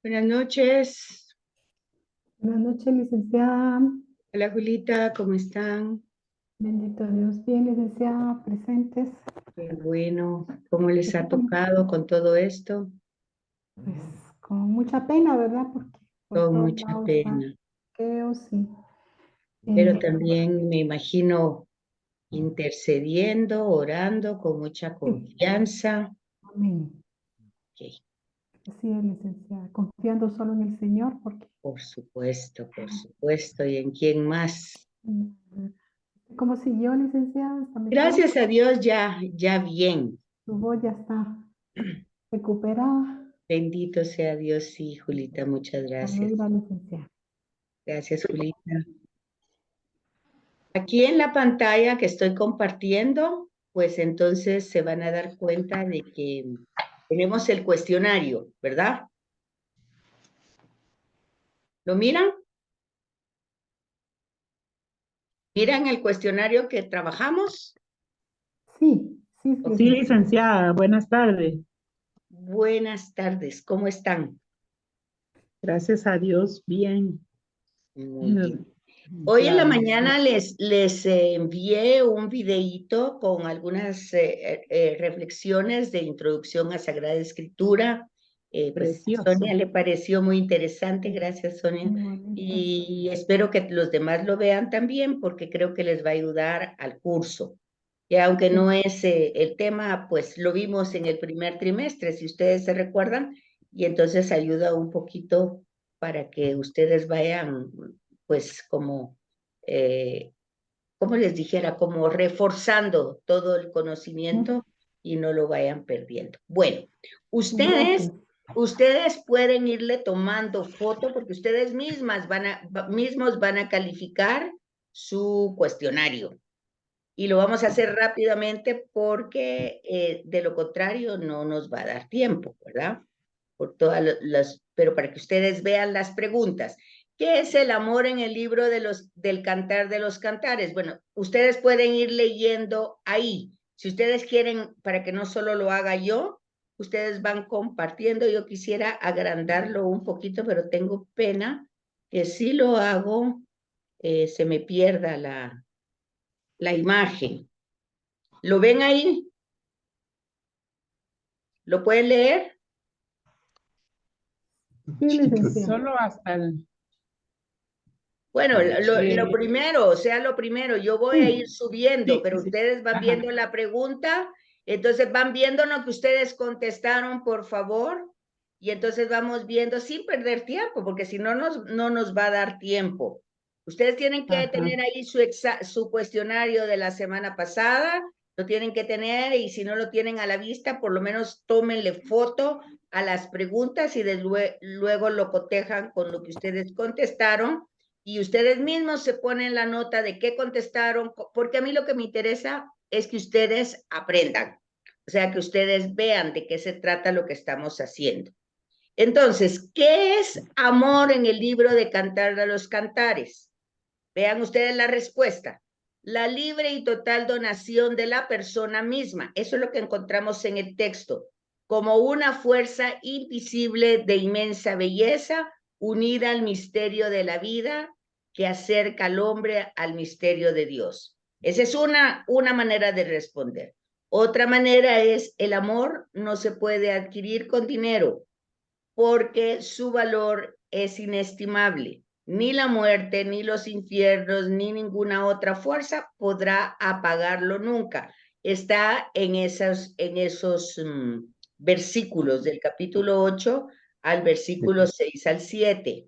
Buenas noches. Buenas noches, licenciada. Hola Julita, ¿cómo están? Bendito Dios. Bien, licenciada, presentes. Qué bueno. ¿Cómo les ha Aquí con, tocado con todo esto? pues, con mucha pena, ¿verdad? Porque por Con todos mucha lados está pena, queo, sí. pero Eh, también me imagino intercediendo, orando con mucha sí, confianza. amén. Ok, Así es, licenciada. Confiando solo en el Señor, porque por supuesto, por supuesto. ¿Y en quién más? mm, ¿cómo siguió, licenciada? ¿Está mejor? Gracias a Dios, ya bien. Su voz ya está recuperada. Bendito sea Dios, sí, Julita, muchas gracias. Alegra, licenciada. Gracias, Julita. Aquí en la pantalla que estoy compartiendo, pues entonces se van a dar cuenta de que tenemos el cuestionario, ¿verdad? ¿Lo miran? ¿Miran el cuestionario que trabajamos? Sí, sí, Ok. Sí, licenciada. licenciada, buenas tardes. Buenas tardes, ¿cómo están? Gracias a Dios, bien. Muy Eh, bien. Hoy en la Ya, mañana les envié un videíto con algunas reflexiones de introducción a Sagrada Escritura. Pues a Sonia precioso. le pareció muy interesante, gracias Sonia. Igualmente. Y espero que los demás lo vean también porque creo que les va a ayudar al curso. Y aunque Sí. no es el tema, pues lo vimos en el primer trimestre, si ustedes se recuerdan, y entonces ayuda un poquito para que ustedes vayan, pues como, eh, como les dijera, como reforzando todo el ¿Mm? conocimiento y no lo vayan perdiendo. Bueno, Gracias. ustedes pueden irle tomando foto porque ustedes mismos van a calificar su cuestionario. Y lo vamos a hacer rápidamente porque de lo contrario no nos va a dar tiempo, ¿verdad? Por todas pero para que ustedes vean las preguntas. ¿Qué es el amor en el libro del Cantar de los Cantares? Bueno, ustedes pueden ir leyendo ahí. Si ustedes quieren, para que no solo lo haga yo, ustedes van compartiendo. Yo quisiera agrandarlo un poquito, pero tengo pena que si lo hago, se me pierda la imagen. ¿Lo ven ahí? ¿Lo pueden leer? Sí, licenciada. Solo hasta el... Bueno, lo eh, primero, o sea, lo primero, yo voy a ir Sí, subiendo, sí, pero sí. ustedes van Ajá. viendo la pregunta, entonces van viendo lo que ustedes contestaron, por favor, y entonces vamos viendo sin perder tiempo, porque si no no nos va a dar tiempo. Ustedes tienen que Ajá. tener ahí su cuestionario de la semana pasada, lo tienen que tener, y si no lo tienen a la vista, por lo menos tómenle foto a las preguntas y luego lo cotejan con lo que ustedes contestaron y ustedes mismos se ponen la nota de qué contestaron, porque a mí lo que me interesa es que ustedes aprendan, o sea, que ustedes vean de qué se trata lo que estamos haciendo. Entonces, ¿qué es amor en el libro de Cantar de los Cantares? Vean ustedes la respuesta. La libre y total donación de la persona misma. Eso es lo que encontramos en el texto. Como una fuerza invisible de inmensa belleza, unida al misterio de la vida que acerca al hombre al misterio de Dios. Esa es una manera de responder. Otra manera es, el amor no se puede adquirir con dinero porque su valor es inestimable. Ni la muerte, ni los infiernos, ni ninguna otra fuerza podrá apagarlo nunca. Está en esos versículos del capítulo 8 al versículo 6 al 7.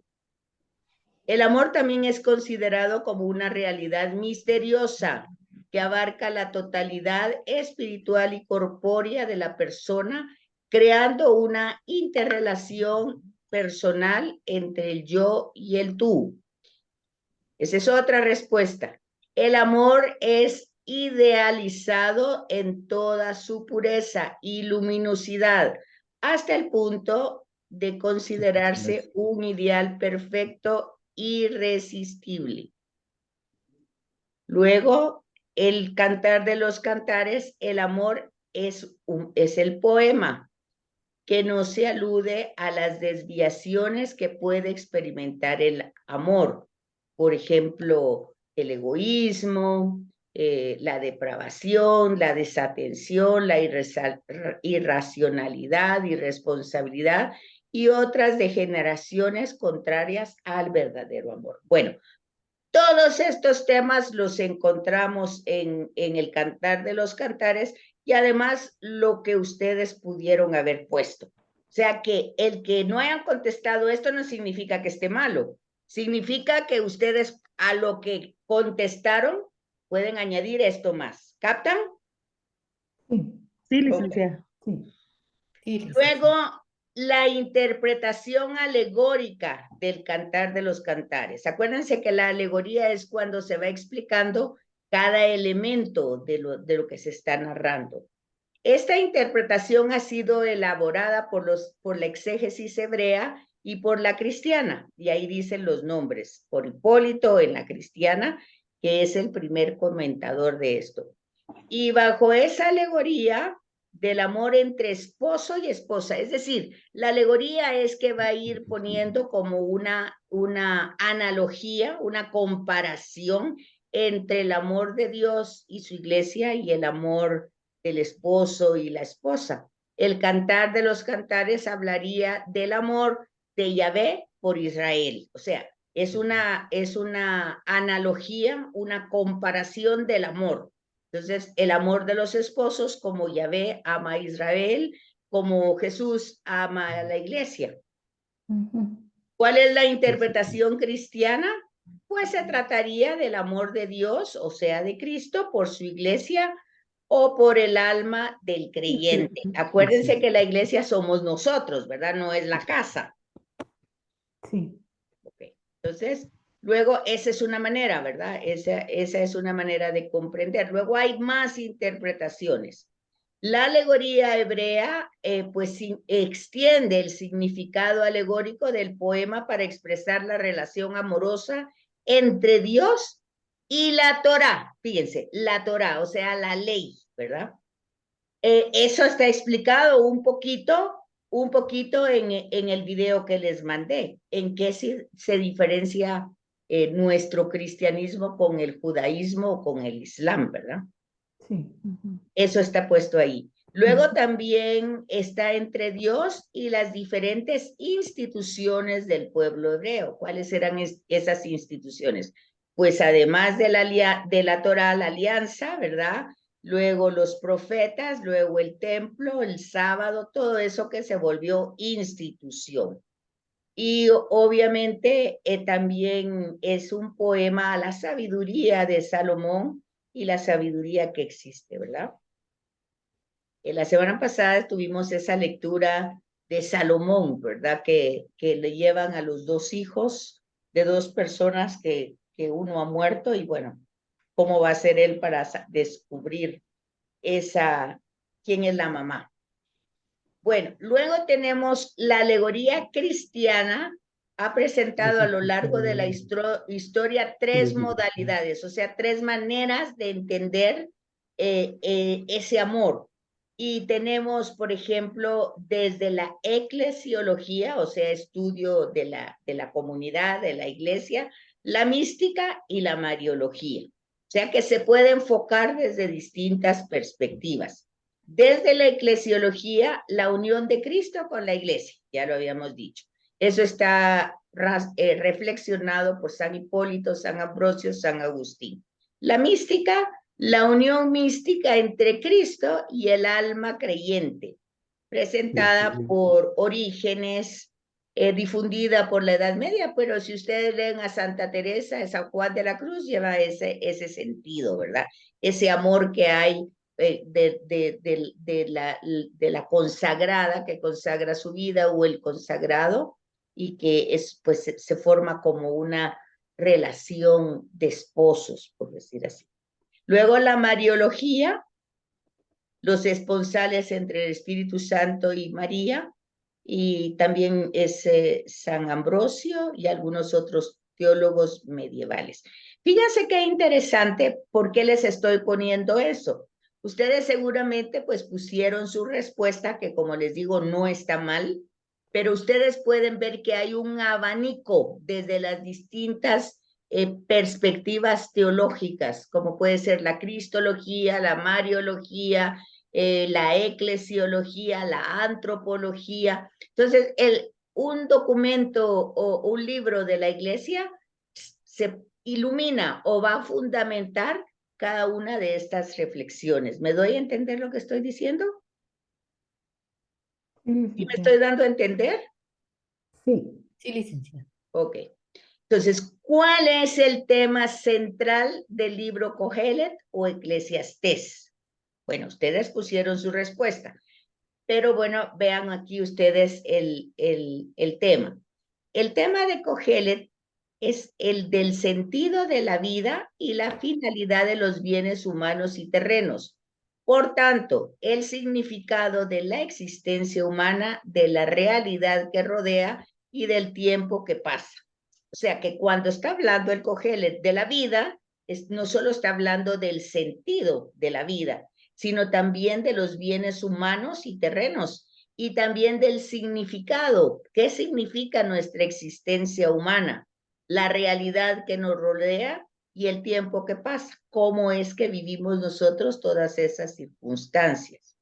El amor también es considerado como una realidad misteriosa que abarca la totalidad espiritual y corpórea de la persona, creando una interrelación personal entre el yo y el tú. Esa es otra respuesta. El amor es idealizado en toda su pureza y luminosidad, hasta el punto de considerarse un ideal perfecto, irresistible. Luego, el Cantar de los Cantares, el amor es el poema. que no se alude a las desviaciones que puede experimentar el amor. Por ejemplo, el egoísmo, la depravación, la desatención, la irracionalidad, irresponsabilidad y otras degeneraciones contrarias al verdadero amor. Bueno, todos estos temas los encontramos en el Cantar de los Cantares y además lo que ustedes pudieron haber puesto. O sea que el que no hayan contestado esto no significa que esté malo, significa que ustedes a lo que contestaron pueden añadir esto más. ¿Captan? Sí, Sí, Ok. licenciada. sí. Luego, la interpretación alegórica del Cantar de los Cantares. Acuérdense que la alegoría es cuando se va explicando cada elemento de lo que se está narrando. Esta interpretación ha sido elaborada por la exégesis hebrea y por la cristiana, y ahí dicen los nombres, por Hipólito en la cristiana, que es el primer comentador de esto. Y bajo esa alegoría del amor entre esposo y esposa, es decir, la alegoría es que va a ir poniendo como una analogía, una comparación entre el amor de Dios y su iglesia y el amor del esposo y la esposa. El Cantar de los Cantares hablaría del amor de Yahvé por Israel, o sea, es una analogía, una comparación del amor. Entonces, el amor de los esposos, como Yahvé ama a Israel, como Jesús ama a la iglesia. ¿Cuál es la interpretación cristiana? Pues se trataría del amor de Dios, o sea, de Cristo, por su iglesia o por el alma del creyente. Acuérdense que la iglesia somos nosotros, ¿verdad? No es la casa. Sí. Okay. Entonces, luego esa es una manera, ¿verdad? Esa es una manera de comprender. Luego hay más interpretaciones. La alegoría hebrea, pues extiende el significado alegórico del poema para expresar la relación amorosa entre Dios y la Torá. Fíjense, la Torá, o sea, la ley, ¿verdad? Eso está explicado un poquito en el video que les mandé, en qué se diferencia nuestro cristianismo con el judaísmo o con el islam, ¿verdad? Sí. Eso está puesto ahí. Luego también está entre Dios y las diferentes instituciones del pueblo hebreo. ¿Cuáles eran esas instituciones? Pues además de la Torá, la alianza, ¿verdad? Luego los profetas, luego el templo, el sábado, todo eso que se volvió institución. Y obviamente también es un poema a la sabiduría de Salomón y la sabiduría que existe, ¿verdad? La semana pasada tuvimos esa lectura de Salomón, ¿verdad? Que le llevan a los dos hijos de dos personas que uno ha muerto y bueno, ¿cómo va a ser él para descubrir quién es la mamá? Bueno, luego tenemos la alegoría cristiana, ha presentado a lo largo de la historia tres modalidades, o sea, tres maneras de entender ese amor. Y tenemos, por ejemplo, desde la eclesiología, o sea, estudio de la comunidad, de la iglesia, la mística y la mariología. O sea que se puede enfocar desde distintas perspectivas. Desde la eclesiología, la unión de Cristo con la iglesia, ya lo habíamos dicho. Eso está reflexionado por San Hipólito, San Ambrosio, San Agustín. La mística, la unión mística entre Cristo y el alma creyente, presentada por Orígenes, difundida por la Edad Media, pero si ustedes leen a Santa Teresa, a San Juan de la Cruz, lleva ese sentido, ¿verdad? Ese amor que hay de la consagrada que consagra su vida o el consagrado y que pues se forma como una relación de esposos, por decir así. Luego la mariología, los esponsales entre el Espíritu Santo y María, y también es San Ambrosio y algunos otros teólogos medievales. Fíjense qué interesante, ¿por qué les estoy poniendo eso? Ustedes seguramente pues pusieron su respuesta, que como les digo, no está mal, pero ustedes pueden ver que hay un abanico desde las distintas perspectivas teológicas, como puede ser la cristología, la mariología, la eclesiología, la antropología. Entonces, un documento o un libro de la iglesia se ilumina o va a fundamentar cada una de estas reflexiones. ¿Me doy a entender lo que estoy diciendo? Sí, ¿Sí me licenciada. estoy dando a entender? Sí. Sí, licenciada. Ok. Entonces, ¿cuál es el tema central del libro Cogelet o Eclesiastés? Bueno, ustedes pusieron su respuesta, pero bueno, vean aquí ustedes el tema. El tema de Cogelet es el del sentido de la vida y la finalidad de los bienes humanos y terrenos. Por tanto, el significado de la existencia humana, de la realidad que rodea y del tiempo que pasa. O sea que cuando está hablando el Cogelet de la vida, no solo está hablando del sentido de la vida, sino también de los bienes humanos y terrenos, y también del significado. ¿Qué significa nuestra existencia humana? La realidad que nos rodea y el tiempo que pasa. ¿Cómo es que vivimos nosotros todas esas circunstancias?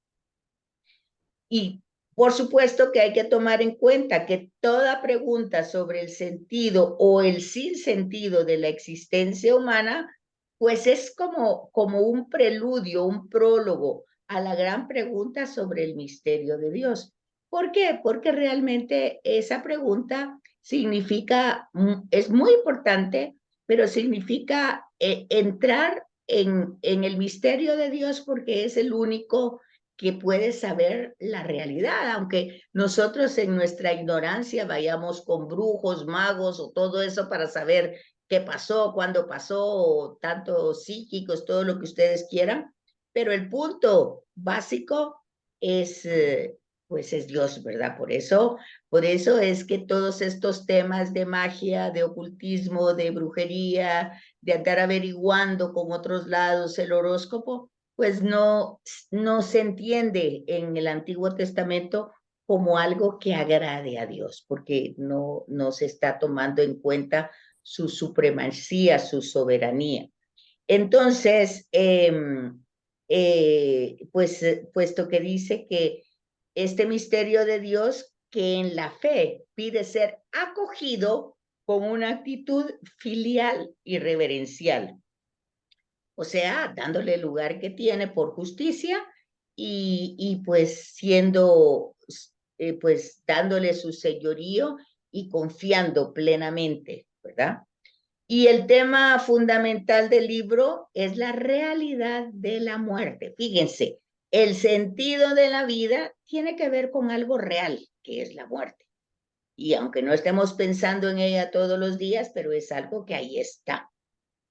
Y por supuesto que hay que tomar en cuenta que toda pregunta sobre el sentido o el sinsentido de la existencia humana, pues es como un preludio, un prólogo a la gran pregunta sobre el misterio de Dios. ¿Por qué? Porque realmente esa pregunta significa, es muy importante, pero significa entrar en el misterio de Dios porque es el único que puede saber la realidad, aunque nosotros en nuestra ignorancia vayamos con brujos, magos o todo eso para saber qué pasó, cuándo pasó, o tanto psíquicos, todo lo que ustedes quieran, pero el punto básico es, pues es Dios, ¿verdad? Por eso es que todos estos temas de magia, de ocultismo, de brujería, de andar averiguando con otros lados el horóscopo, pues no se entiende en el Antiguo Testamento como algo que agrade a Dios, porque no se está tomando en cuenta su supremacía, su soberanía. Entonces, pues, puesto que dice que este misterio de Dios, que en la fe pide ser acogido con una actitud filial y reverencial. O sea, dándole el lugar que tiene por justicia y pues siendo, pues dándole su señorío y confiando plenamente, ¿verdad? Y el tema fundamental del libro es la realidad de la muerte. Fíjense, el sentido de la vida tiene que ver con algo real, que es la muerte. Y aunque no estemos pensando en ella todos los días, pero es algo que ahí está,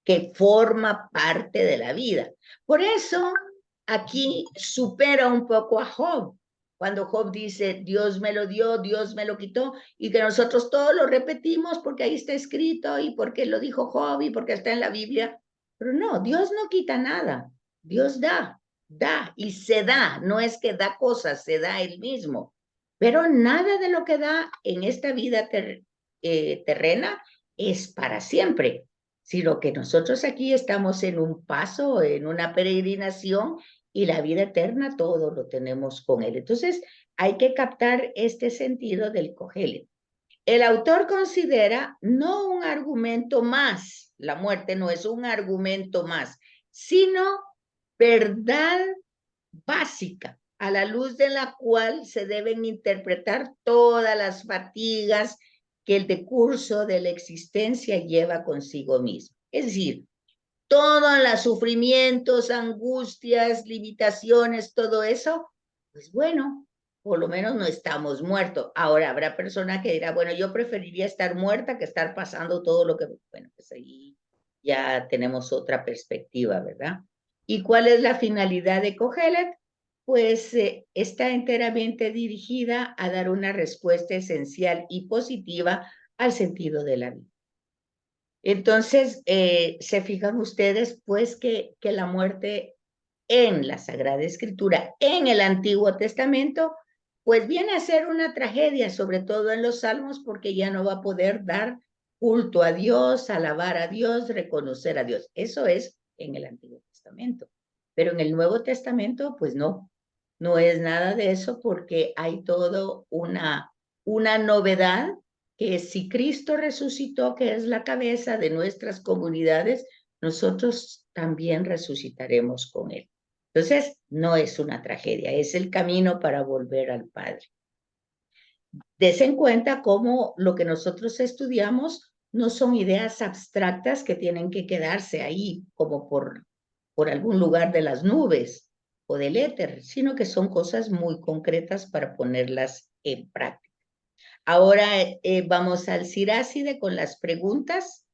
que forma parte de la vida. Por eso aquí supera un poco a Job, cuando Job dice, Dios me lo dio, Dios me lo quitó, y que nosotros todos lo repetimos porque ahí está escrito y porque lo dijo Job y porque está en la Biblia. Pero no, Dios no quita nada, Dios da y se da, no es que da cosas, se da él mismo. Pero nada de lo que da en esta vida terrena es para siempre, sino que nosotros aquí estamos en un paso, en una peregrinación, y la vida eterna todo lo tenemos con él. Entonces, hay que captar este sentido del Cogelet. El autor considera no un argumento más, la muerte no es un argumento más, sino verdad básica, a la luz de la cual se deben interpretar todas las fatigas que el decurso de la existencia lleva consigo mismo. Es decir, todos los sufrimientos, angustias, limitaciones, todo eso, pues bueno, por lo menos no estamos muertos. Ahora habrá personas que dirán, bueno, yo preferiría estar muerta que estar pasando todo lo que, bueno, pues ahí ya tenemos otra perspectiva, ¿verdad? ¿Y cuál es la finalidad de Cogelet? Pues está enteramente dirigida a dar una respuesta esencial y positiva al sentido de la vida. Entonces, se fijan ustedes, pues, que la muerte en la Sagrada Escritura, en el Antiguo Testamento, pues viene a ser una tragedia, sobre todo en los Salmos, porque ya no va a poder dar culto a Dios, alabar a Dios, reconocer a Dios. Eso es en el Antiguo Testamento. Pero en el Nuevo Testamento, pues no es nada de eso, porque hay todo una novedad, que si Cristo resucitó, que es la cabeza de nuestras comunidades, nosotros también resucitaremos con él. Entonces, no es una tragedia, es el camino para volver al Padre. Dese en cuenta cómo lo que nosotros estudiamos no son ideas abstractas que tienen que quedarse ahí como por algún lugar de las nubes o del éter, sino que son cosas muy concretas para ponerlas en práctica. Ahora vamos al Siráside con las preguntas.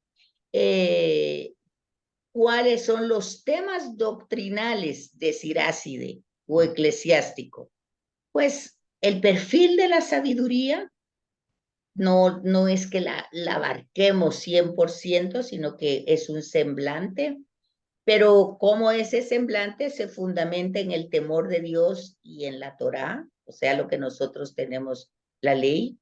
¿Cuáles son los temas doctrinales de Siráside o eclesiástico? Pues el perfil de la sabiduría no es que la abarquemos 100%, sino que es un semblante, pero cómo ese semblante se fundamenta en el temor de Dios y en la Torá, o sea, lo que nosotros tenemos, la ley.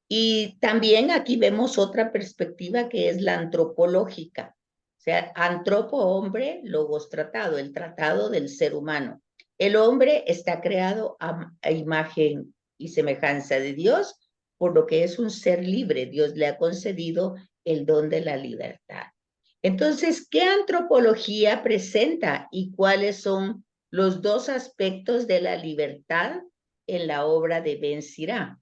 Y también aquí vemos otra perspectiva, que es la antropológica. O sea, antropo, hombre, logos, tratado, el tratado del ser humano. El hombre está creado a imagen y semejanza de Dios, por lo que es un ser libre. Dios le ha concedido el don de la libertad. Entonces, ¿qué antropología presenta y cuáles son los dos aspectos de la libertad en la obra de Ben Sirá?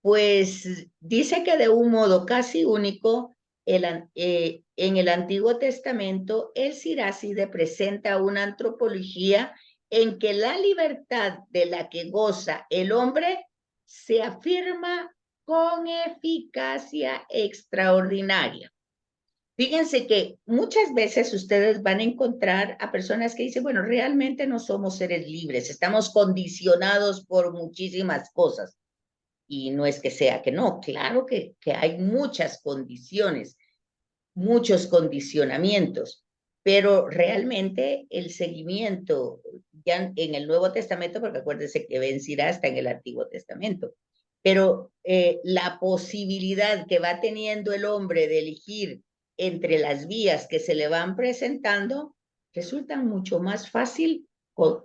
Pues dice que de un modo casi único, en el Antiguo Testamento, el Siráside presenta una antropología en que la libertad de la que goza el hombre se afirma con eficacia extraordinaria. Fíjense que muchas veces ustedes van a encontrar a personas que dicen, bueno, realmente no somos seres libres, estamos condicionados por muchísimas cosas. Y no es que sea que no, claro que hay muchas condiciones, muchos condicionamientos, pero realmente el seguimiento ya en el Nuevo Testamento, porque acuérdense que Ben Sirá está en el Antiguo Testamento, pero la posibilidad que va teniendo el hombre de elegir entre las vías que se le van presentando resulta mucho más fácil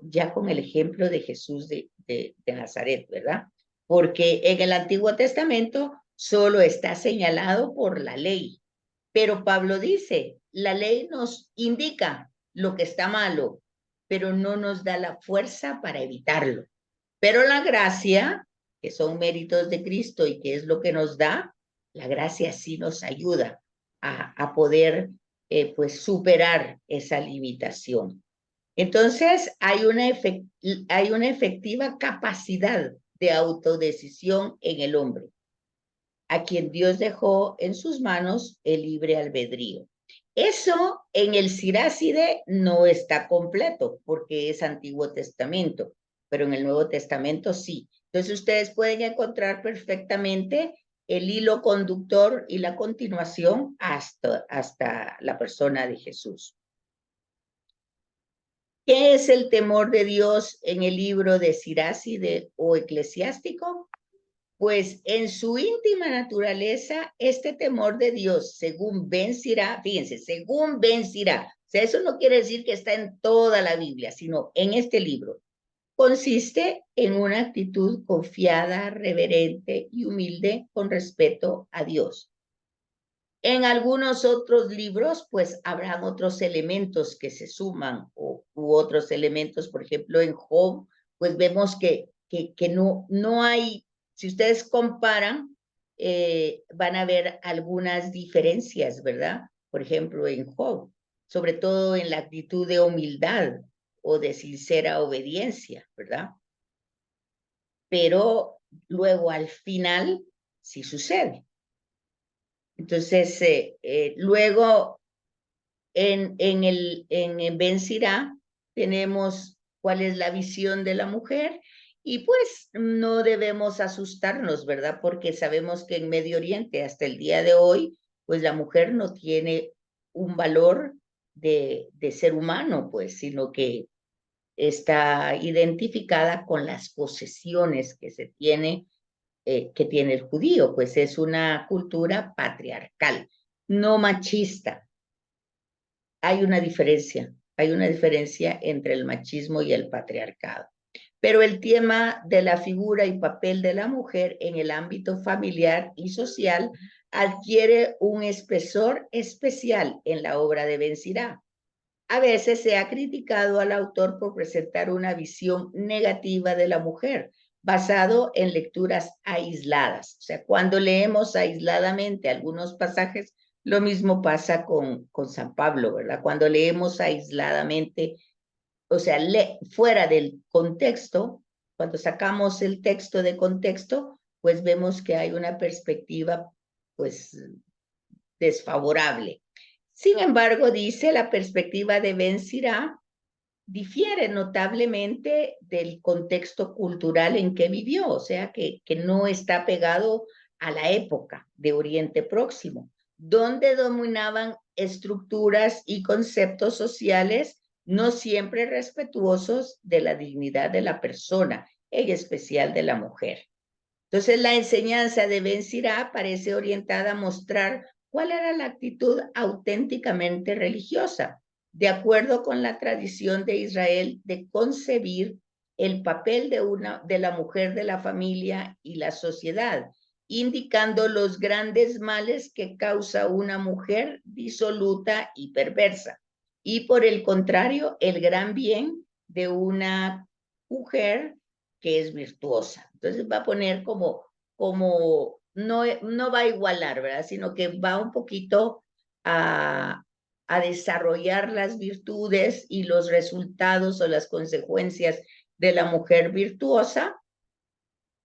ya con el ejemplo de Jesús de Nazaret, ¿verdad? Porque en el Antiguo Testamento solo está señalado por la ley, pero Pablo dice, la ley nos indica lo que está malo, pero no nos da la fuerza para evitarlo. Pero la gracia, que son méritos de Cristo y que es lo que nos da, la gracia sí nos ayuda a poder pues superar esa limitación. Entonces hay una efectiva capacidad de autodecisión en el hombre, a quien Dios dejó en sus manos el libre albedrío. Eso en el Siráside no está completo porque es Antiguo Testamento, pero en el Nuevo Testamento sí. Entonces ustedes pueden encontrar perfectamente el hilo conductor y la continuación hasta la persona de Jesús. ¿Qué es el temor de Dios en el libro de Siráside o eclesiástico? Pues en su íntima naturaleza, este temor de Dios, según Ben Sirá, fíjense, según Ben Sirá, o sea, eso no quiere decir que está en toda la Biblia, sino en este libro, consiste en una actitud confiada, reverente y humilde con respeto a Dios. En algunos otros libros, pues habrán otros elementos que se suman u otros elementos, por ejemplo, en Job, pues vemos que no hay, si ustedes comparan, van a ver algunas diferencias, ¿verdad? Por ejemplo, en Job, sobre todo en la actitud de humildad o de sincera obediencia, ¿verdad? Pero luego al final sí sucede. Entonces, luego en Ben Sirá tenemos cuál es la visión de la mujer y pues no debemos asustarnos, ¿verdad? Porque sabemos que en Medio Oriente hasta el día de hoy, pues la mujer no tiene un valor de ser humano, pues, sino que está identificada con las posesiones que tiene el judío, pues es una cultura patriarcal, no machista. Hay una diferencia entre el machismo y el patriarcado. Pero el tema de la figura y papel de la mujer en el ámbito familiar y social adquiere un espesor especial en la obra de Ben Sirá. A veces se ha criticado al autor por presentar una visión negativa de la mujer, basado en lecturas aisladas. O sea, cuando leemos aisladamente algunos pasajes, lo mismo pasa con San Pablo, ¿verdad? Cuando leemos aisladamente, o sea, fuera del contexto, cuando sacamos el texto de contexto, pues vemos que hay una perspectiva, pues, desfavorable. Sin embargo, dice, la perspectiva de Ben Sirá difiere notablemente del contexto cultural en que vivió, o sea, que no está pegado a la época de Oriente Próximo, donde dominaban estructuras y conceptos sociales no siempre respetuosos de la dignidad de la persona, en especial de la mujer. Entonces, la enseñanza de Ben Sirá parece orientada a mostrar cuál era la actitud auténticamente religiosa, de acuerdo con la tradición de Israel de concebir el papel de la mujer de la familia y la sociedad, indicando los grandes males que causa una mujer disoluta y perversa, y por el contrario, el gran bien de una mujer que es virtuosa. Entonces va a poner no va a igualar, ¿verdad? Sino que va un poquito a desarrollar las virtudes y los resultados o las consecuencias de la mujer virtuosa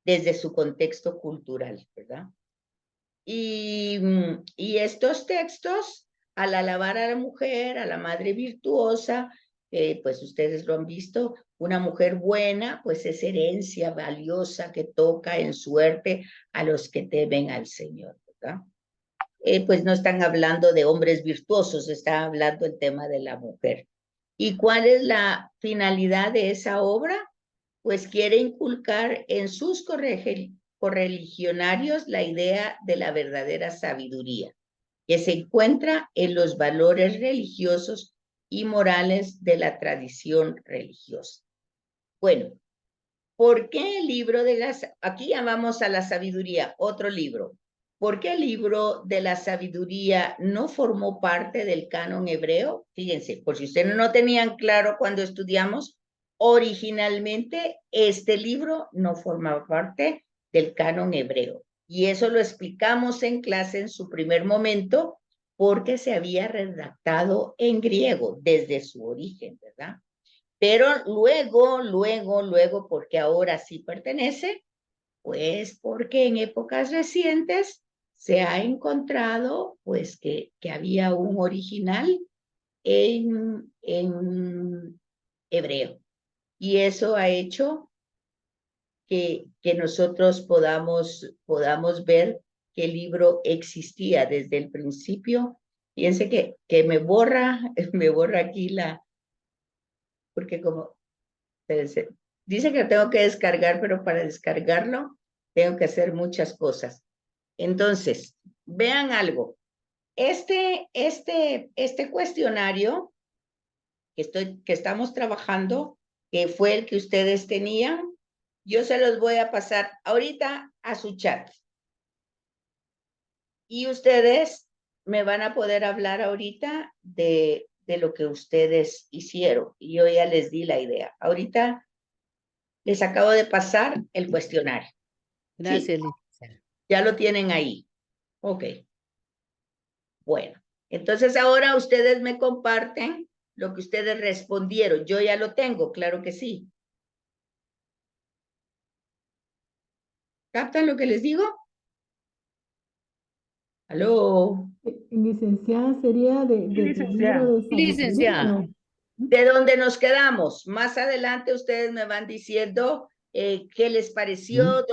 desde su contexto cultural, ¿verdad? Y estos textos, al alabar a la mujer, a la madre virtuosa, pues ustedes lo han visto, una mujer buena, pues es herencia valiosa que toca en suerte a los que temen al Señor, ¿verdad? Pues no están hablando de hombres virtuosos, está hablando el tema de la mujer. ¿Y cuál es la finalidad de esa obra? Pues quiere inculcar en sus correligionarios la idea de la verdadera sabiduría, que se encuentra en los valores religiosos y morales de la tradición religiosa. Bueno, ¿por qué el libro de las... Aquí llamamos a la sabiduría, otro libro. ¿Por qué el libro de la sabiduría no formó parte del canon hebreo? Fíjense, por si ustedes no tenían claro cuando estudiamos, originalmente este libro no formaba parte del canon hebreo. Y eso lo explicamos en clase en su primer momento porque se había redactado en griego desde su origen, ¿verdad? Pero luego, porque ahora sí pertenece, pues porque en épocas recientes se ha encontrado pues que había un original en hebreo. Y eso ha hecho que nosotros podamos ver que el libro existía desde el principio. Fíjense que me borra aquí porque como dice que lo tengo que descargar, pero para descargarlo tengo que hacer muchas cosas. Entonces, vean algo. Este cuestionario que estamos trabajando, que fue el que ustedes tenían, yo se los voy a pasar ahorita a su chat. Y ustedes me van a poder hablar ahorita de lo que ustedes hicieron. Y yo ya les di la idea. Ahorita les acabo de pasar el cuestionario. Gracias, ¿Sí? licenciada. Ya lo tienen ahí. Ok. Bueno, entonces ahora ustedes me comparten lo que ustedes respondieron. Yo ya lo tengo, claro que sí. ¿Captan lo que les digo? ¿Aló? Licenciada sería del licenciada. libro de sabiduría, Licenciada. ¿no? ¿De dónde nos quedamos? Más adelante ustedes me van diciendo qué les pareció,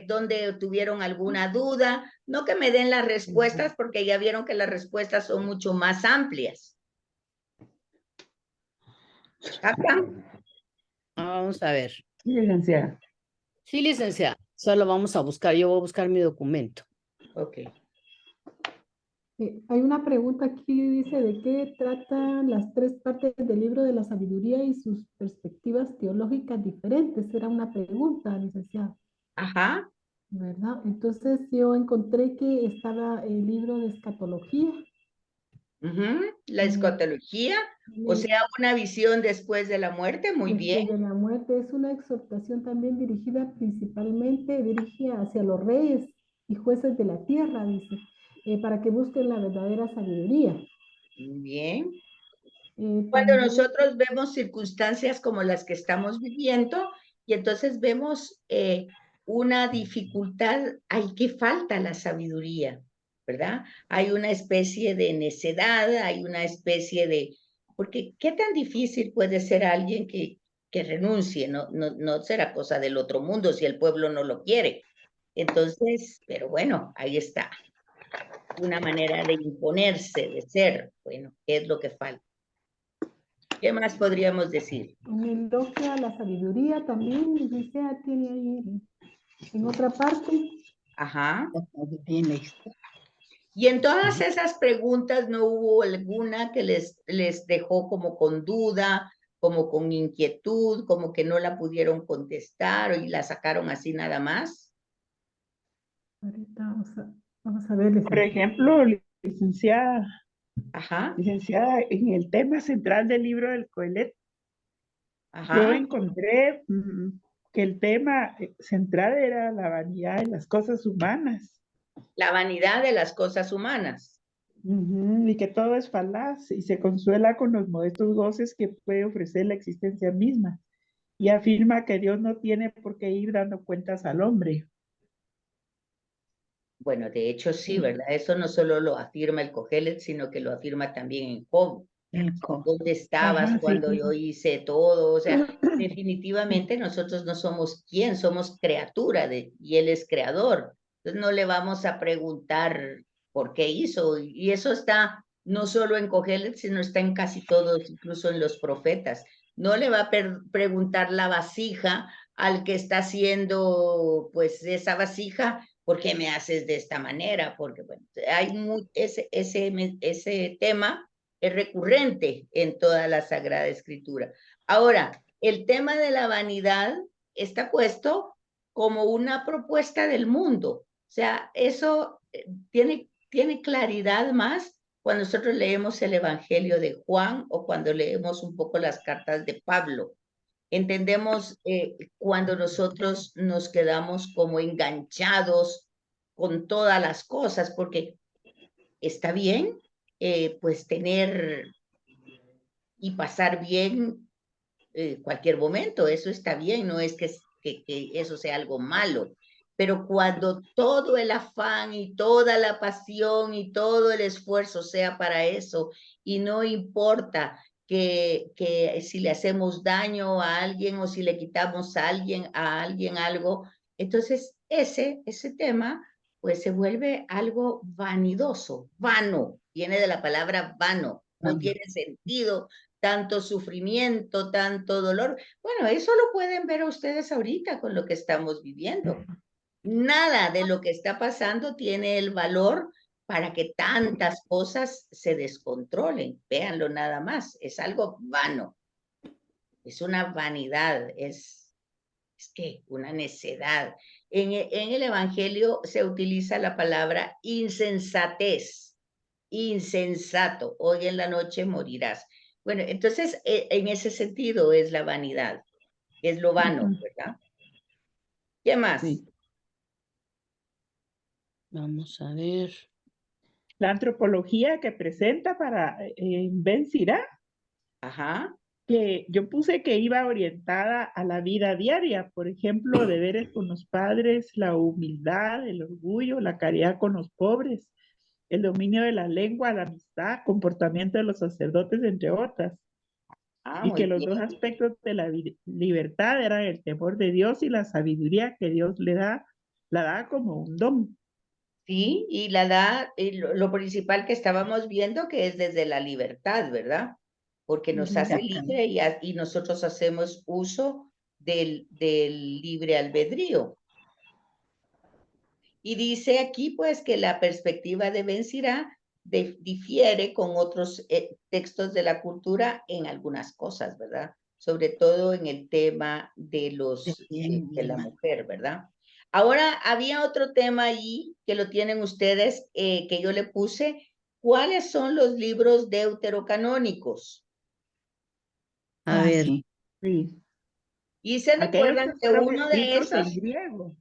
dónde tuvieron alguna duda. No que me den las respuestas, porque ya vieron que las respuestas son mucho más amplias. Acá. Vamos a ver. Sí, licenciada. Sí, licenciada. Solo vamos a buscar. Yo voy a buscar mi documento. Ok. Hay una pregunta aquí, dice, ¿de qué tratan las tres partes del libro de la sabiduría y sus perspectivas teológicas diferentes? Era una pregunta, licenciado, Ajá. ¿verdad? Entonces yo encontré que estaba el libro de escatología. Ujú. La Mm, escatología, o sea, una visión después de la muerte, muy bien. Después de la muerte es una exhortación también dirigida principalmente, dirigida hacia los reyes y jueces de la tierra, dice, para que busquen la verdadera sabiduría. Muy bien. Cuando También, nosotros vemos circunstancias como las que estamos viviendo y entonces vemos una dificultad, hay que falta la sabiduría, ¿verdad? Hay una especie de necedad, hay una especie de, porque ¿qué tan difícil puede ser alguien que renuncie? No será cosa del otro mundo si el pueblo no lo quiere. Entonces, pero bueno, ahí está, una manera de imponerse, de ser, bueno, ¿qué es lo que falta? ¿Qué más podríamos decir? un elogio a la sabiduría también, licenciada, tiene ahí en otra parte. Ajá. Viene. Y en todas esas preguntas no hubo alguna que les dejó como con duda, como con inquietud, como que no la pudieron contestar y la sacaron así nada más. Ahorita vamos a ver, Por licenciada. ejemplo, licenciada, Ajá, licenciada, en el tema central del libro del Coelet, yo ajá. encontré que el tema central era la vanidad de las cosas humanas. La vanidad de las cosas humanas. Y que todo es falaz y se consuela con los modestos goces que puede ofrecer la existencia misma. Y afirma que Dios no tiene por qué ir dando cuentas al hombre. Bueno, de hecho sí, ¿verdad? Eso no solo lo afirma el Cogelet, sino que lo afirma también en Job. ¿Dónde estabas Ajá, sí. cuando yo hice todo? O sea, definitivamente nosotros no somos quién, somos criatura de, y Él es creador. Entonces no le vamos a preguntar por qué hizo. Y eso está no solo en Cogelet, sino está en casi todos, incluso en los profetas. No le va a preguntar la vasija al que está haciendo, pues, esa vasija, ¿por qué me haces de esta manera? Porque, bueno, hay ese tema es recurrente en toda la Sagrada Escritura. Ahora, el tema de la vanidad está puesto como una propuesta del mundo. O sea, eso tiene claridad más cuando nosotros leemos el Evangelio de Juan o cuando leemos un poco las cartas de Pablo. Entendemos cuando nosotros nos quedamos como enganchados con todas las cosas, porque está bien, pues tener y pasar bien cualquier momento, eso está bien, no es que eso sea algo malo, pero cuando todo el afán y toda la pasión y todo el esfuerzo sea para eso y no importa que si le hacemos daño a alguien o si le quitamos a alguien algo, entonces ese tema pues se vuelve algo vanidoso, vano, viene de la palabra vano, no tiene sentido tanto sufrimiento, tanto dolor. Bueno, eso lo pueden ver ustedes ahorita con lo que estamos viviendo. Nada de lo que está pasando tiene el valor para que tantas cosas se descontrolen. Véanlo nada más, es algo vano, es una vanidad, es que una necedad. En el Evangelio se utiliza la palabra insensatez, insensato, hoy en la noche morirás. Bueno, entonces en ese sentido es la vanidad, es lo vano, ¿verdad? ¿Qué más? Sí. Vamos a ver. La antropología que presenta para Ben Sirá, Ajá. que yo puse que iba orientada a la vida diaria, por ejemplo, deberes con los padres, la humildad, el orgullo, la caridad con los pobres, el dominio de la lengua, la amistad, comportamiento de los sacerdotes, entre otras. Ah, Y muy que los dos bien. aspectos de la libertad eran el temor de Dios y la sabiduría que Dios le da, la da como un don. Sí, y la da, y lo principal que estábamos viendo que es desde la libertad, ¿verdad? porque nos hace libre y nosotros hacemos uso del libre albedrío. Y dice aquí pues que la perspectiva de Ben Sira difiere con otros textos de la cultura en algunas cosas, ¿verdad? Sobre todo en el tema de de la mujer, ¿verdad? Ahora, había otro tema ahí que lo tienen ustedes, que yo le puse. ¿Cuáles son los libros deuterocanónicos? A ver, Sí. Y se Aquellos que recuerdan que fueron uno de escritos esos, en griego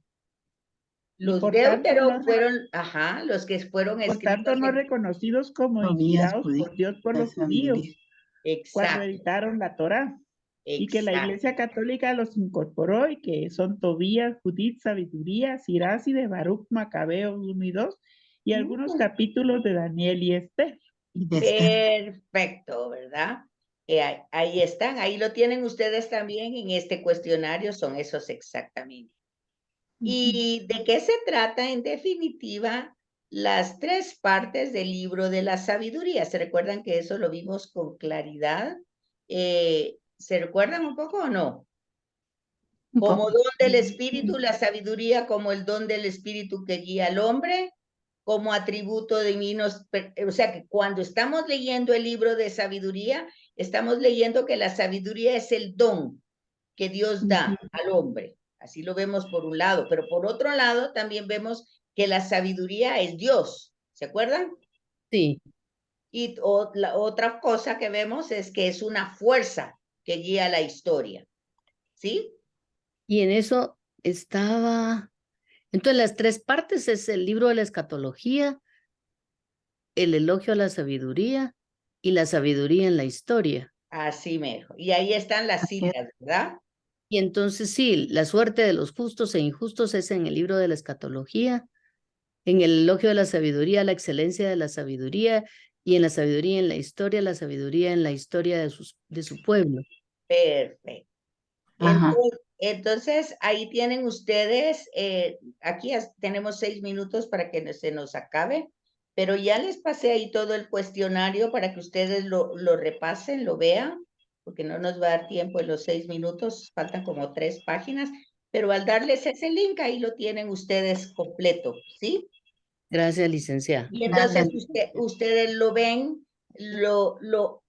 y los por tanto deutero fueron, ajá, los que fueron por tanto escritos no en... reconocidos como Tobías, inspirados por Judith, Dios por la los judíos cuando Exacto, editaron la Torá, y que la exacto. Iglesia Católica los incorporó, y que son Tobías, Judith, Sabiduría, Sirás y de Baruch, Macabeos 1 y 2, y algunos capítulos de Daniel y Esther. y de Esther. Perfecto, ¿verdad? Ahí están, ahí lo tienen ustedes también en este cuestionario, son esos exactamente. ¿Y de qué se trata en definitiva las tres partes del libro de la sabiduría? ¿Se recuerdan que eso lo vimos con claridad? ¿Se recuerdan un poco o no? Un Como poco. don del espíritu, la sabiduría como el don del espíritu que guía al hombre, como atributo divino. O sea que cuando estamos leyendo el libro de sabiduría, estamos leyendo que la sabiduría es el don que Dios da al hombre. Así lo vemos por un lado, pero por otro lado también vemos que la sabiduría es Dios. ¿Se acuerdan? sí. Y la otra cosa que vemos es que es una fuerza que guía la historia. ¿Sí? Y en eso estaba. Entonces, las tres partes es el libro de la escatología, el elogio a la sabiduría y la sabiduría en la historia. Así mejor. Y ahí están las citas, ¿verdad? Y entonces sí, la suerte de los justos e injustos es en el libro de la escatología, en el elogio de la sabiduría, la excelencia de la sabiduría, y en la sabiduría en la sabiduría en la historia de su pueblo. Perfecto. Ajá. Entonces, ahí tienen ustedes, aquí tenemos 6 minutos para que se nos acabe, pero ya les pasé ahí todo el cuestionario para que ustedes lo repasen, lo vean, porque no nos va a dar tiempo en los 6 minutos, faltan como 3 páginas, pero al darles ese link, ahí lo tienen ustedes completo, ¿sí? Gracias, licenciada. Y entonces ustedes lo ven, lo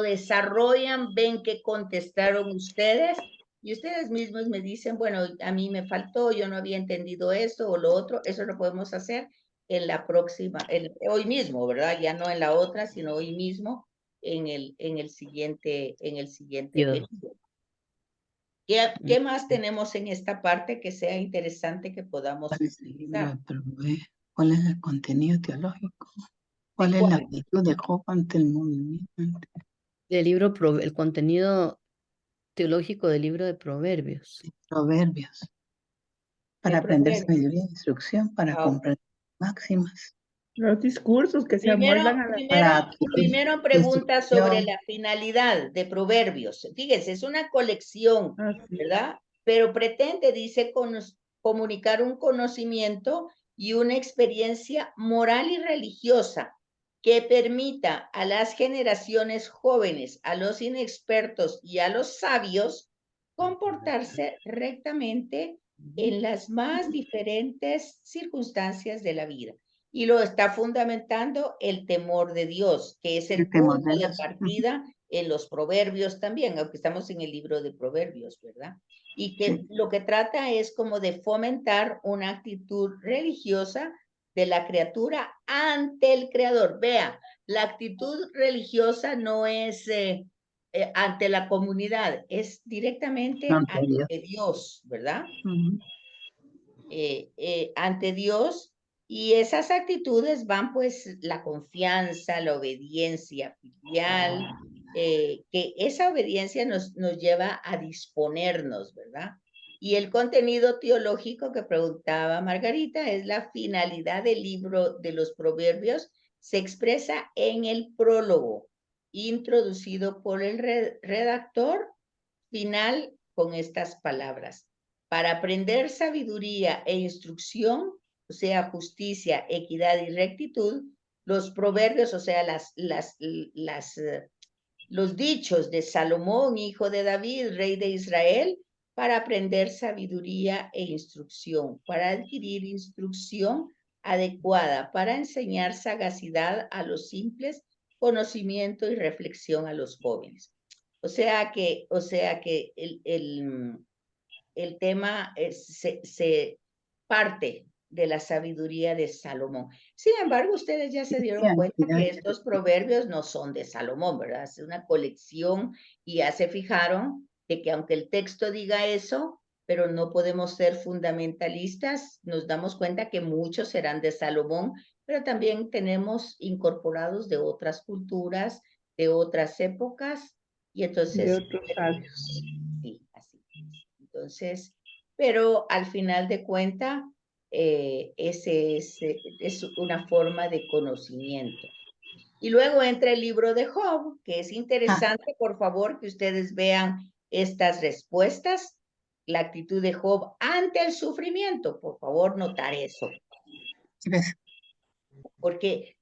desarrollan, ven que contestaron ustedes y ustedes mismos me dicen, bueno, a mí me faltó, yo no había entendido esto o lo otro. Eso lo podemos hacer en la próxima, hoy mismo, ¿verdad? Ya no en la otra, sino hoy mismo en el siguiente Yo. periodo. ¿Qué más tenemos en esta parte que sea interesante que podamos ¿Cuál es el libro utilizar? de Proverbios? ¿Cuál es el contenido teológico? ¿Cuál ¿De es la cuál? actitud de Job ante el mundo? Del libro, el contenido teológico del libro de Proverbios. Proverbios. Para De aprender Proverbios. sabiduría e instrucción, para comprender máximas, Los discursos que se Primero, amoldan a la... para adquirir primero pregunta sobre instrucción. la finalidad de Proverbios. Fíjense, es una colección, Así. ¿verdad? Pero pretende, dice, comunicar un conocimiento y una experiencia moral y religiosa que permita a las generaciones jóvenes, a los inexpertos y a los sabios comportarse rectamente en las más diferentes circunstancias de la vida. Y lo está fundamentando el temor de Dios, que es el temor punto de de Dios. partida en los proverbios también, aunque estamos en el libro de proverbios, ¿verdad? Y que lo que trata es como de fomentar una actitud religiosa de la criatura ante el Creador. Vea, la actitud religiosa no es ante la comunidad, es directamente ante Dios, ¿verdad? Ante Dios, y esas actitudes van pues la confianza, la obediencia filial, que esa obediencia nos lleva a disponernos, ¿verdad? Y el contenido teológico que preguntaba Margarita es la finalidad del libro de los proverbios, se expresa en el prólogo, introducido por el redactor final con estas palabras: para aprender sabiduría e instrucción, o sea, justicia, equidad y rectitud, los proverbios, o sea, los dichos de Salomón, hijo de David, rey de Israel, para aprender sabiduría e instrucción, para adquirir instrucción adecuada, para enseñar sagacidad a los simples, conocimiento y reflexión a los jóvenes. O sea que el tema se parte de la sabiduría de Salomón. Sin embargo, ustedes ya se dieron cuenta que estos proverbios no son de Salomón, ¿verdad? Es una colección y ya se fijaron de que aunque el texto diga eso, pero no podemos ser fundamentalistas, nos damos cuenta que muchos serán de Salomón, pero también tenemos incorporados de otras culturas, de otras épocas, y entonces... De otros sabios. Sí, así es. Entonces, pero al final de cuentas, ese es una forma de conocimiento. Y luego entra el libro de Job, que es interesante, por favor, que ustedes vean estas respuestas, la actitud de Job ante el sufrimiento, por favor, notar eso. Porque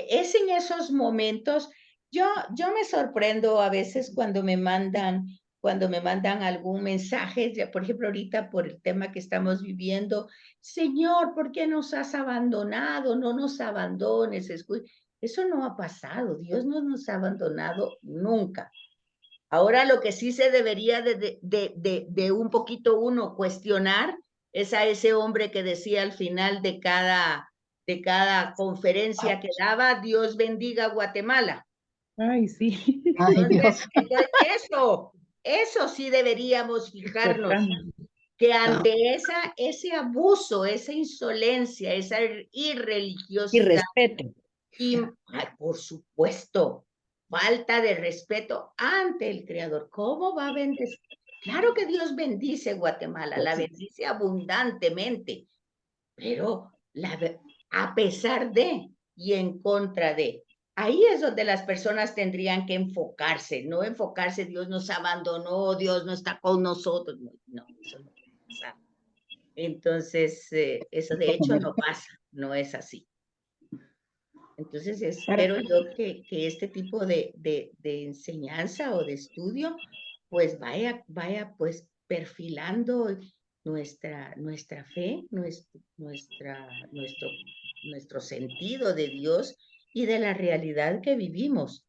es en esos momentos, yo me sorprendo a veces cuando me mandan algún mensaje, por ejemplo, ahorita por el tema que estamos viviendo, Señor, ¿por qué nos has abandonado? No nos abandones. Eso no ha pasado, Dios no nos ha abandonado nunca. Ahora lo que sí se debería de un poquito uno cuestionar es a ese hombre que decía al final de cada conferencia que daba, Dios bendiga Guatemala. Ay, sí. Ay, Dios. Entonces, eso sí deberíamos fijarnos, que ante ese abuso, esa insolencia, esa irreligiosidad, Irrespeto. y por supuesto, falta de respeto ante el Creador. ¿Cómo va a bendecir? Claro que Dios bendice Guatemala, la bendice abundantemente, pero a pesar de y en contra de. Ahí es donde las personas tendrían que enfocarse, no enfocarse, Dios nos abandonó, Dios no está con nosotros. No, eso no pasa. Entonces, eso de hecho no pasa, no es así. Entonces, espero yo que este tipo de enseñanza o de estudio, pues vaya pues perfilando nuestra fe, nuestro sentido de Dios y de la realidad que vivimos.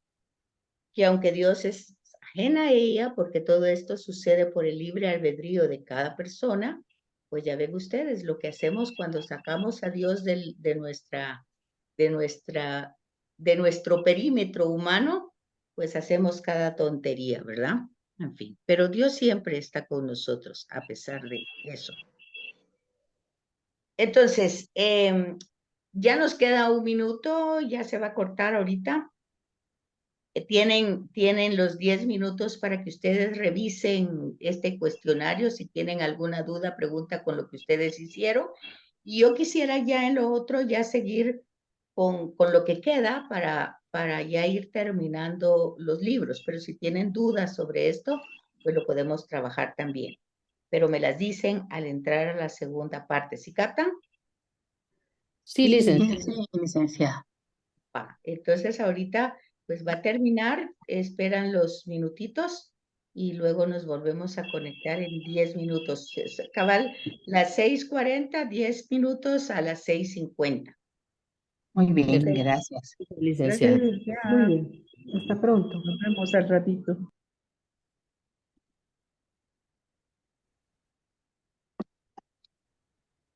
Que aunque Dios es ajena a ella, porque todo esto sucede por el libre albedrío de cada persona, pues ya ven ustedes lo que hacemos cuando sacamos a Dios de nuestro perímetro humano, pues hacemos cada tontería, ¿verdad? En fin, pero Dios siempre está con nosotros a pesar de eso. Entonces, ya nos queda un minuto, ya se va a cortar ahorita. Tienen los 10 minutos para que ustedes revisen este cuestionario. Si tienen alguna duda, pregunta con lo que ustedes hicieron. Y yo quisiera ya en lo otro ya seguir con lo que queda para ya ir terminando los libros. Pero si tienen dudas sobre esto, pues lo podemos trabajar también. Pero me las dicen al entrar a la segunda parte. ¿Sí captan? Sí, licenciada. Sí, licenciada. Entonces ahorita pues va a terminar, esperan los minutitos y luego nos volvemos a conectar en 10 minutos. Cabal, las 6:40, 10 minutos a las 6:50. Muy bien, Ok. gracias. Gracias, Licenciada. licenciada. Muy bien. Hasta pronto. Nos vemos al ratito.